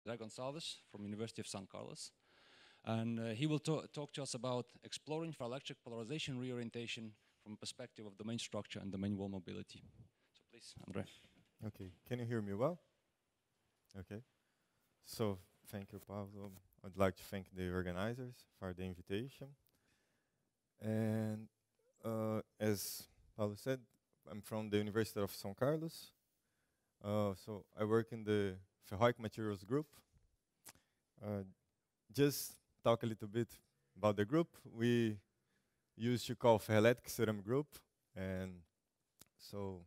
André Gonçalves from University of San Carlos. And he will talk to us about exploring ferroelectric polarization reorientation from perspective of domain structure and domain wall mobility. So please, André. Okay, can you hear me well? Okay. So, thank you, Pablo. I'd like to thank the organizers for the invitation. And as Pablo said, I'm from the University of São Carlos. So I work in the ferroelectric materials group. Just talk a little bit about the group. We used to call ferroelectric ceramic group, and so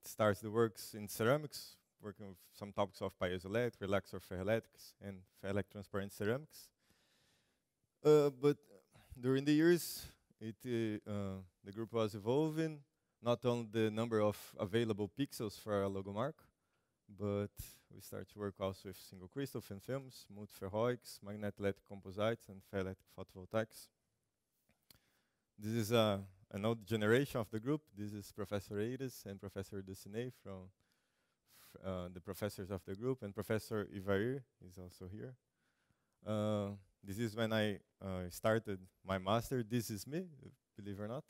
it starts the works in ceramics, working with some topics of piezoelectric, relaxor ferroelectrics, and ferroelectric transparent ceramics. But during the years, the group was evolving, not only the number of available pixels for our logomark, but we started to work also with single crystal thin films, multiferroics, magnet-electric composites, and ferroelectric photovoltaics. This is an old generation of the group. This is Professor Eiras and Professor Ducinet from the professors of the group, and Professor Ivair is also here. This is when I started my master. This is me, believe it or not.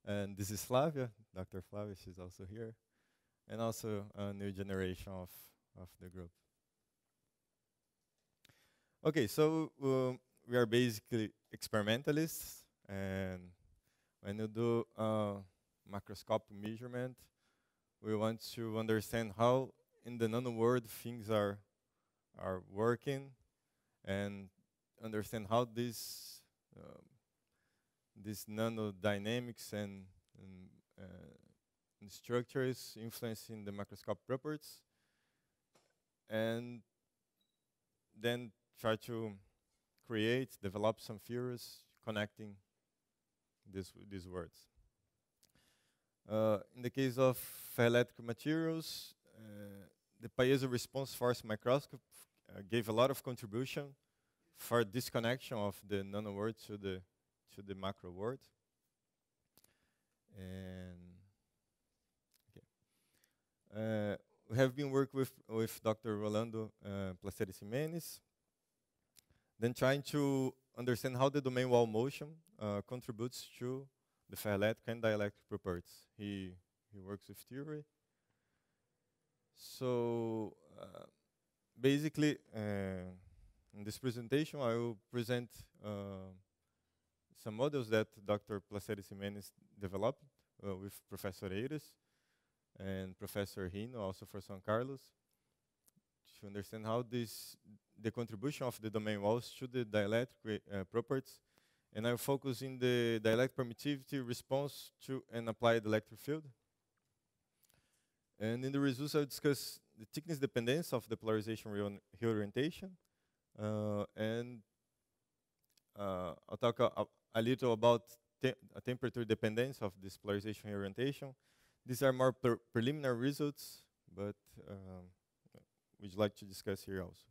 And this is Flavia, Dr. Flavia, she's also here. And also a new generation of the group. Okay, so we are basically experimentalists, and when you do macroscopic measurement, we want to understand how in the nano world things are working, and understand how this nano dynamics and structures influencing the macroscopic properties, and then try to develop some theories connecting these words. In the case of ferroelectric materials, the piezo response force microscope gave a lot of contribution for disconnection of the nano world to the macro world. And okay. We have been working with Dr. Rolando Placeres Jimenez, then trying to understand how the domain wall motion contributes to the ferroelectric and dielectric properties. He works with theory. So basically, in this presentation, I will present some models that Dr. Placeres Jimenez developed with Professor Eiras and Professor Rino, also for São Carlos, to understand how the contribution of the domain walls to the dielectric properties. And I will focus in the dielectric permittivity response to an applied electric field. And in the results, I will discuss the thickness dependence of the polarization reorientation. And I'll talk a little about temperature dependence of this polarization reorientation. These are more preliminary results, but we'd like to discuss here also.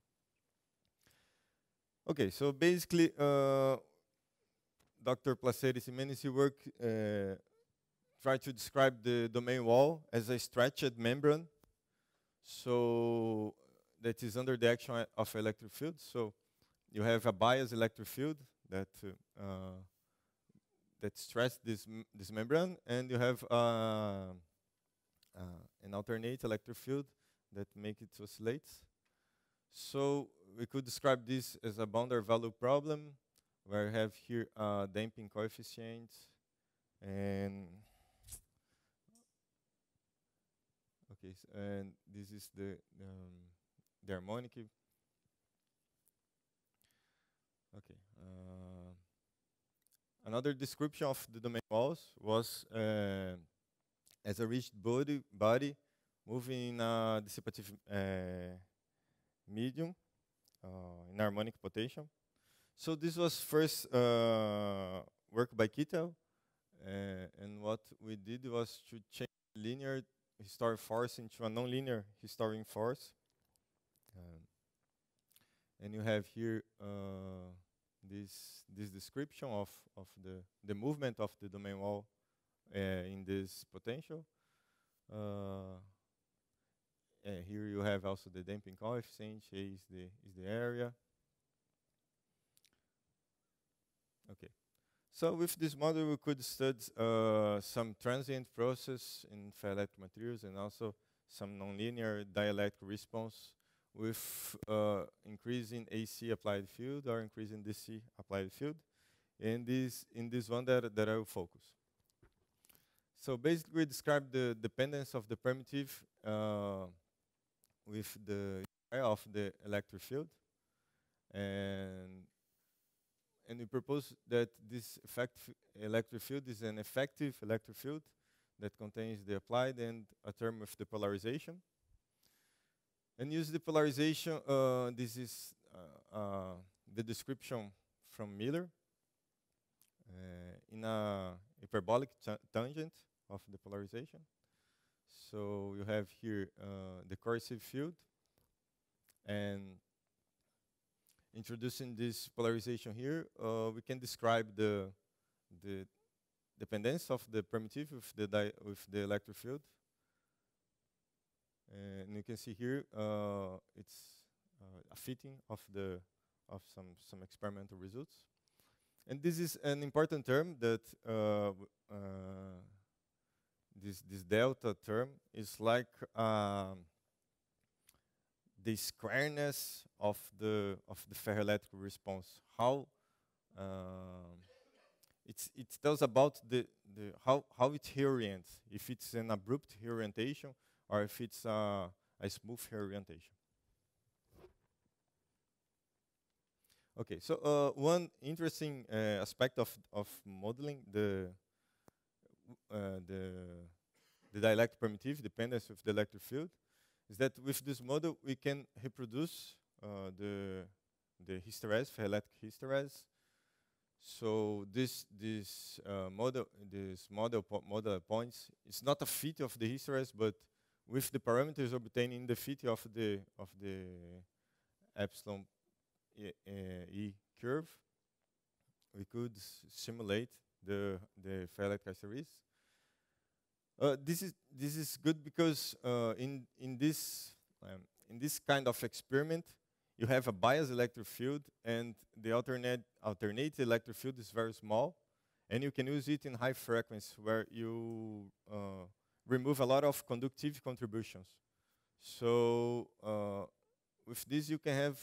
Okay, so basically, Dr. Placeres Jimenez work try to describe the domain wall as a stretched membrane, so that is under the action of electric field. So you have a biased electric field that stretches this membrane, and you have an alternate electric field that make it oscillate. So we could describe this as a boundary value problem, where I have here a damping coefficient, and okay, and this is the harmonic. Okay. Another description of the domain walls was as a rigid body moving in a dissipative medium in harmonic potential. So this was first work by Kittel, and what we did was to change linear historic force into a nonlinear historic force. And you have here this description of the movement of the domain wall in this potential. here you have also the damping coefficient. A is the area. Okay. So with this model, we could study some transient process in ferroelectric materials and also some nonlinear dielectric response with increasing AC applied field or increasing DC applied field. And in this one that I will focus. So basically, we describe the dependence of the permittive with the area of the electric field, and we propose that this electric field is an effective electric field that contains the applied and a term with the polarization. And use the polarization. This is the description from Miller in a hyperbolic tangent of the polarization. So you have here the coercive field, and introducing this polarization here, we can describe the dependence of the permittive with the electric field. And you can see here it's a fitting of some experimental results. And this is an important term that this delta term is like the squareness of the ferroelectric response. How it tells about how it reorients, if it's an abrupt reorientation or if it's a smooth reorientation. Okay, so one interesting aspect of modeling the dielectric permittive dependence of the electric field is that with this model we can reproduce the hysteresis, ferroelectric hysteresis. So this model points, it's not a fit of the hysteresis, but with the parameters obtained in the fit of the epsilon E curve, we could simulate the ferroelectric hysteresis. This is good because in this kind of experiment, you have a biased electric field, and the alternate electric field is very small, and you can use it in high frequency where you remove a lot of conductive contributions. So with this, you can have,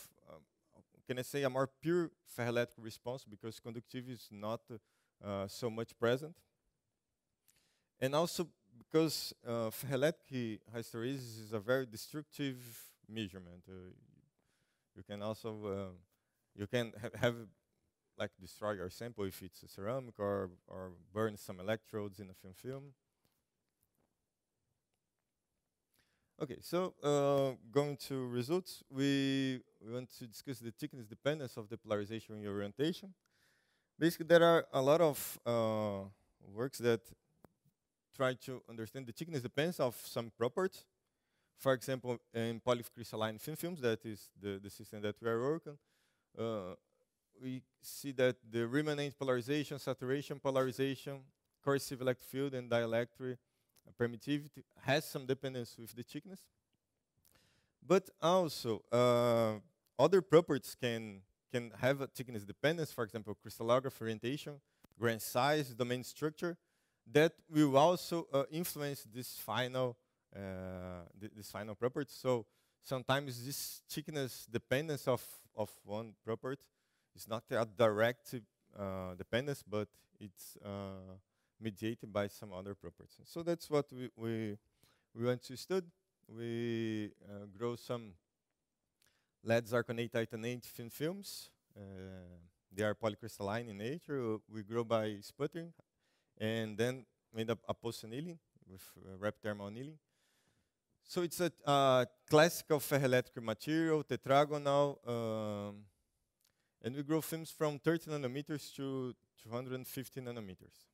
can I say, a more pure ferroelectric response because conductivity is not so much present, and also because ferroelectric hysteresis is a very destructive measurement. You can also have like destroy your sample if it's a ceramic or burn some electrodes in a thin film. Okay, so going to results, we want to discuss the thickness dependence of the polarization and orientation. Basically, there are a lot of works that try to understand the thickness dependence of some properties. For example, in polycrystalline thin films, that is the system that we are working, we see that the remanent polarization, saturation polarization, coercive electric field, and dielectric permittivity has some dependence with the thickness. But also, other properties can have a thickness dependence, for example, crystallography orientation, grain size, domain structure, that will also influence this final property. So sometimes this thickness dependence of one property is not a direct dependence, but it's mediated by some other properties. So that's what we want to study. We grow some lead zirconate titanate thin films. They are polycrystalline in nature. We grow by sputtering, and then made up a post-annealing with rapid thermal annealing. So it's a classical ferroelectric material, tetragonal, and we grow films from 30 nanometers to 250 nanometers.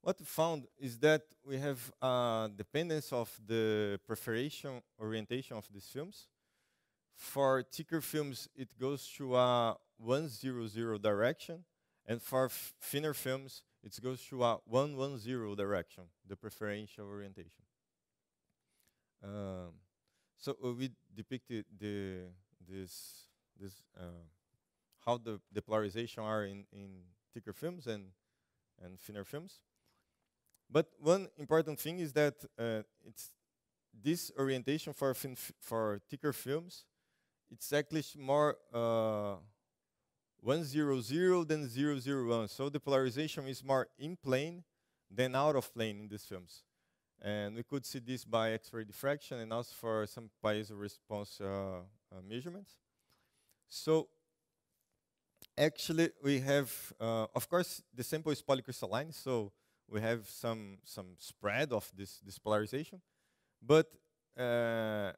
What we found is that we have a dependence of the perforation orientation of these films. For thicker films, it goes to a 100 direction, and for thinner films, it goes to a 110 direction, the preferential orientation. So we depicted this how the polarization are in thicker films and thinner films. But one important thing is that it's this orientation for thicker films. It's actually more 100 than 001. So the polarization is more in plane than out of plane in these films. And we could see this by X-ray diffraction and also for some piezo response measurements. So actually we have, of course, the sample is polycrystalline, so we have some spread of this polarization. But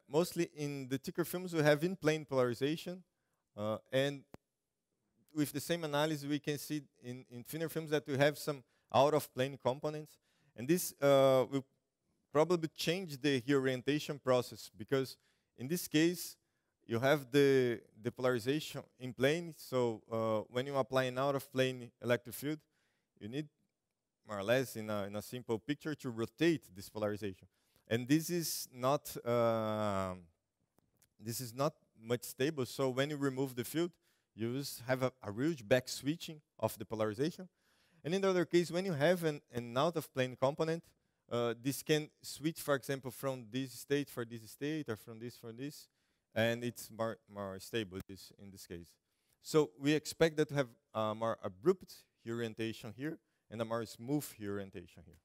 mostly in the thicker films we have in-plane polarization, and with the same analysis we can see in thinner films that we have some out-of-plane components. And this will probably change the reorientation process, because in this case you have the polarization in plane, so when you apply an out-of-plane electric field, you need more or less in a simple picture to rotate this polarization. And this is not much stable, so when you remove the field, you just have a huge back switching of the polarization. And in the other case, when you have an out-of-plane component, this can switch, for example, from this state for this state, or from this for this, and it's more stable in this case. So we expect that to have a more abrupt orientation here and a more smooth orientation here.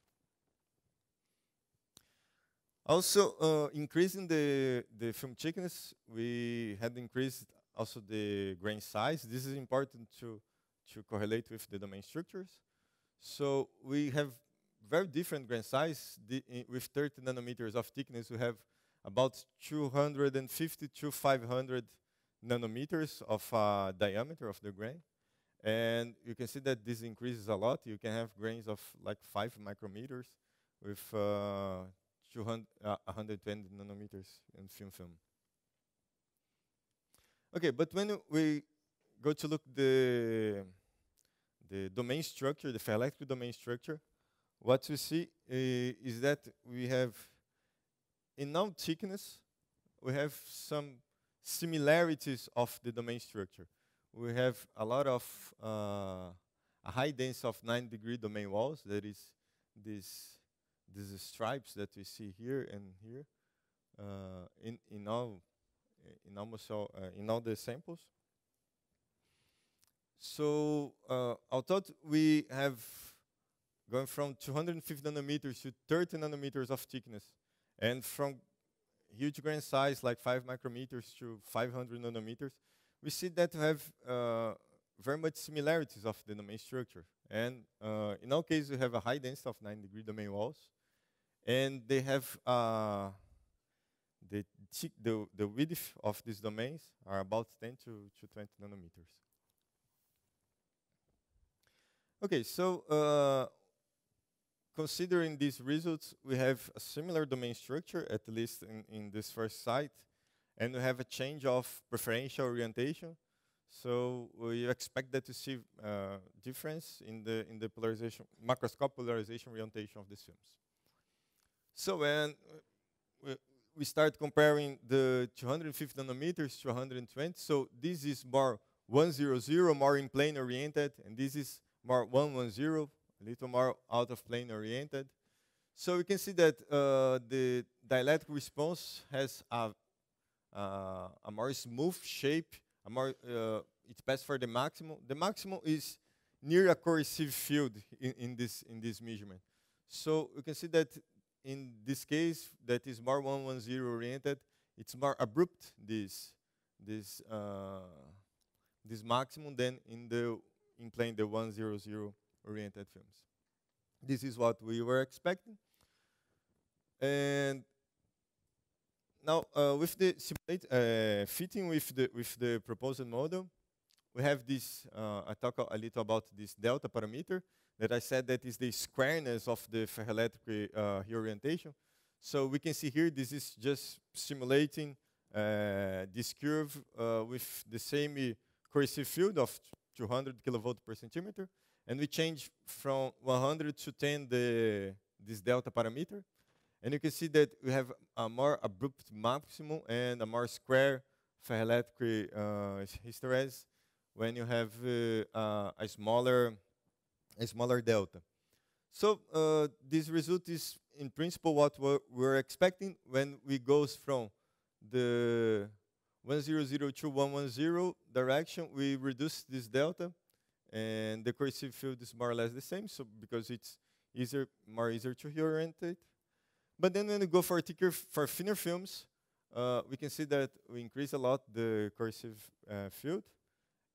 Also, increasing the film thickness, we had increased also the grain size. This is important to correlate with the domain structures. So we have very different grain size. With 30 nanometers of thickness, we have about 250 to 500 nanometers of diameter of the grain. And you can see that this increases a lot. You can have grains of like 5 micrometers with 120 nanometers in film. Okay, but when we go to look the domain structure, the ferroelectric domain structure, what we see is that we have, in now thickness, we have some similarities of the domain structure. We have a lot of a high density of 9-degree domain walls. That is these stripes that we see here and here in almost all the samples. So although we have going from 250 nanometers to 30 nanometers of thickness, and from huge grain size like 5 micrometers to 500 nanometers, we see that we have very much similarities of the domain structure. And in our case, we have a high density of 9-degree domain walls, and they have the width of these domains are about 10 to 20 nanometers. Okay, so considering these results, we have a similar domain structure, at least in this first site, and we have a change of preferential orientation. So we expect that to see difference in the polarization, macroscopic polarization orientation of these films. So when we start comparing the 250 nanometers to 120, so this is more 100, more in plane oriented, and this is more 110, a little more out of plane oriented. So we can see that the dielectric response has a more smooth shape, it passes for the maximum. The maximum is near a coercive field in this measurement. So we can see that in this case, that is more 110 oriented, it's more abrupt this maximum than in plane the 100 oriented films. This is what we were expecting. And now with the fitting with the proposed model, we have this. I talk a little about this delta parameter that I said that is the squareness of the ferroelectric reorientation. So we can see here this is just simulating this curve with the same coercive field of 200 kilovolt per centimeter, and we change from 100 to 10 this delta parameter, and you can see that we have a more abrupt maximum and a more square ferroelectric hysteresis when you have a smaller delta. So this result is in principle what we're expecting when we goes from the 1002 to 110 direction. We reduce this delta, and the coercive field is more or less the same. So because it's more easier to reorientate. But then when we go for thinner films, we can see that we increase a lot the coercive field,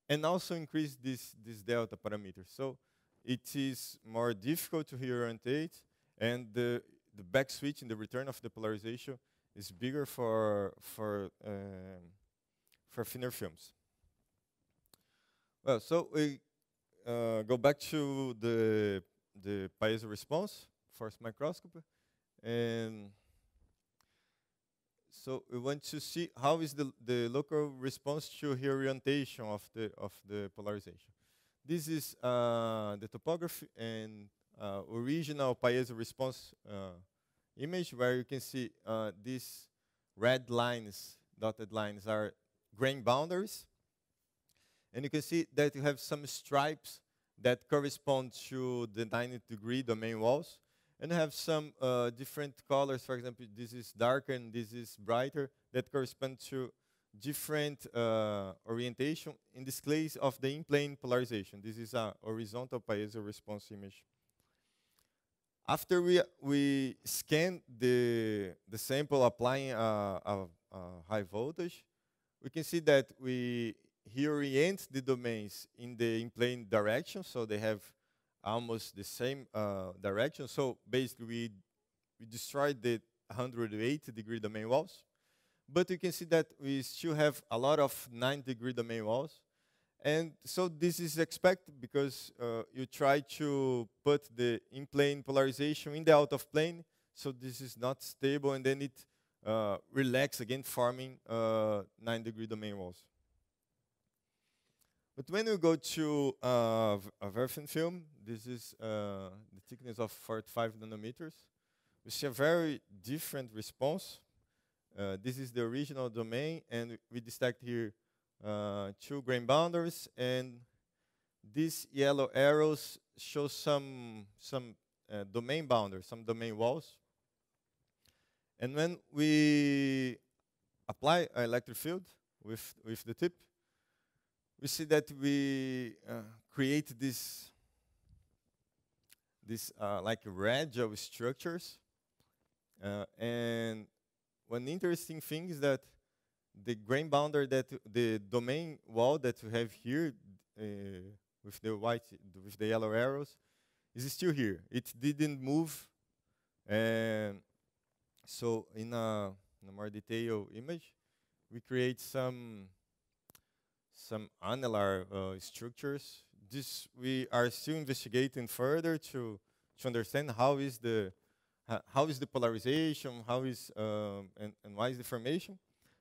and also increase this delta parameter. So it is more difficult to reorientate, and the back switch in the return of the polarization is bigger for thinner films. Well, so we go back to the piezo response, force microscopy, and so we want to see how is the local response to reorientation of the polarization. This is the topography and original piezo response image, where you can see these red lines, dotted lines, are grain boundaries. And you can see that you have some stripes that correspond to the 90-degree domain walls. And you have some different colors. For example, this is darker and this is brighter, that correspond to different orientation, in this case of the in-plane polarization. This is a horizontal piezo response image. After we scan the sample applying a high voltage, we can see that we reorient the domains in the in-plane direction, so they have almost the same direction. So basically, we destroyed the 180-degree domain walls. But you can see that we still have a lot of 90-degree domain walls. And so this is expected because you try to put the in-plane polarization in the out-of-plane. So this is not stable, and then it relaxes again, forming 9-degree domain walls. But when we go to a very thin film, this is the thickness of 45 nanometers. We see a very different response. This is the original domain, and we detect here 2 grain boundaries, and these yellow arrows show some domain boundaries, some domain walls. And when we apply an electric field with the tip, we see that we create this like radial structures. And one interesting thing is that the grain boundary, that the domain wall that we have here with the yellow arrows, is still here. It didn't move. And so in a more detailed image, we create some annular structures. This we are still investigating further to understand how is the polarization, how is and why is the formation.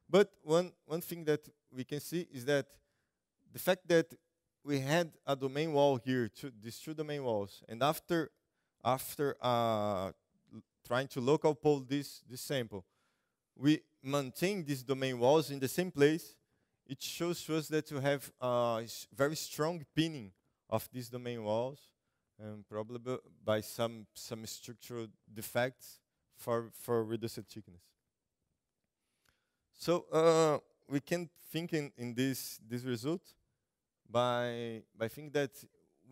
But one thing that we can see is that the fact that we had a domain wall here, these 2 domain walls, and after trying to local pole this sample, we maintain these domain walls in the same place. It shows to us that you have very strong pinning of these domain walls, and probably by some structural defects for reduced thickness. So we can think in this result by thinking that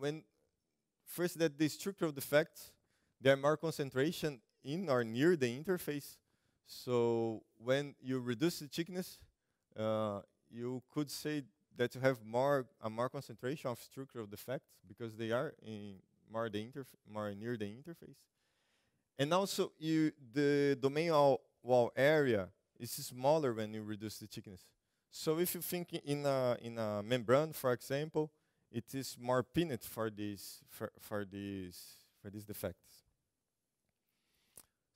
that the structural defects, they are more concentration in or near the interface. So when you reduce the thickness, you could say that you have a more concentration of structural defects because they are more near the interface. And also, the domain wall area is smaller when you reduce the thickness. So if you think in a membrane, for example, it is more pinned for these defects.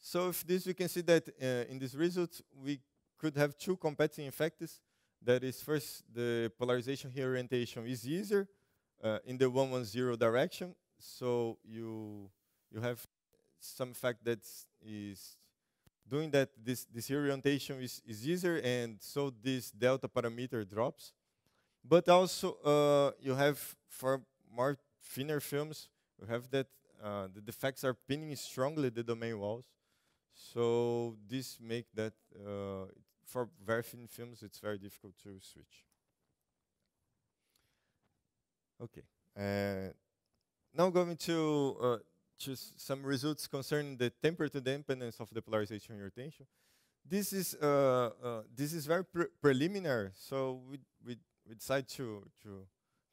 So if this, we can see that in this result we could have 2 competing effects. That is, first, the polarization reorientation is easier in the 110 direction. So you have some effect that is doing that, this reorientation is easier, and so this delta parameter drops. But also, you have, for more thinner films, you have that the defects are pinning strongly the domain walls. So this make that, for very thin films, it's very difficult to switch. Okay. Now going to just some results concerning the temperature dependence of the polarization orientation. This is very preliminary, so we decided to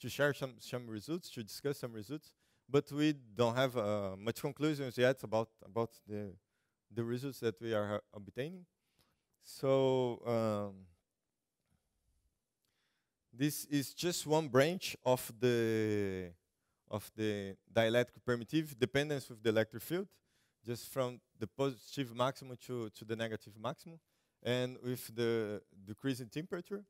share some results, to discuss some results, but we don't have much conclusions yet about the results that we are obtaining. So this is just one branch of the dielectric permittive dependence with the electric field, just from the positive maximum to the negative maximum, and with the decreasing temperature.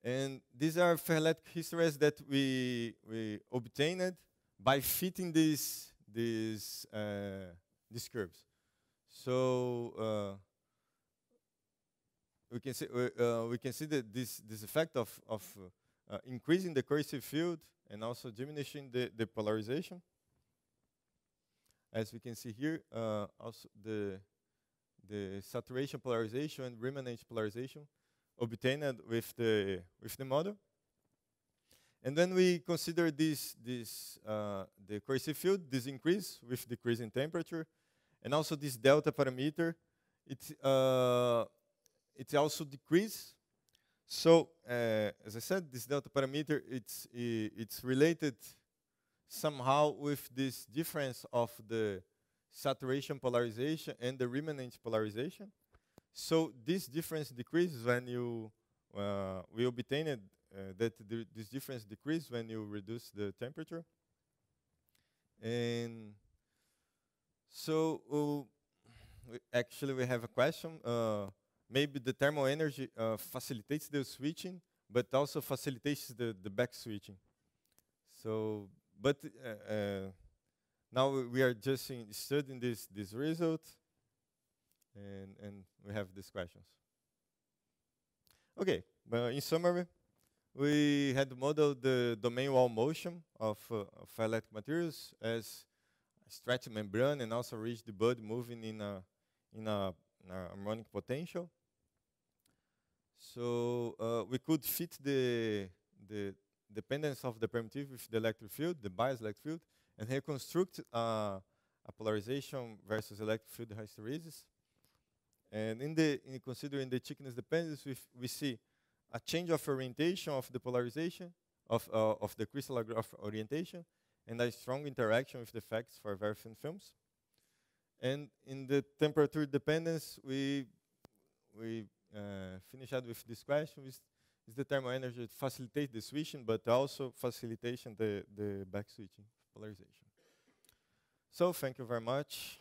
And these are ferroelectric histories that we obtained by fitting these curves. So we can see that this effect of increasing the coercive field and also diminishing the polarization. As we can see here, also the saturation polarization and remanent polarization obtained with the model. And then we consider the coercive field, this increase with decreasing temperature, and also this delta parameter, it also decrease. So as I said, this delta parameter, it's related somehow with this difference of the saturation polarization and the remanent polarization. So this difference decreases when we obtained that this difference decreases when you reduce the temperature. And so we have a question. Maybe the thermal energy facilitates the switching, but also facilitates the back switching. So, but now we are just studying this result, and we have these questions. Okay, but in summary, we had modeled the domain wall motion of ferroelectric materials as a stretched membrane, and also rigid body moving in a harmonic potential. So we could fit the dependence of the permittive with the electric field, the bias electric field, and reconstruct a polarization versus electric field hysteresis. And in considering the thickness dependence, we see a change of orientation of the polarization of the crystallograph orientation, and a strong interaction with the effects for very thin films. And in the temperature dependence, we finish out with this question: is the thermal energy to facilitate the switching, but also facilitation the back switching polarization? So thank you very much.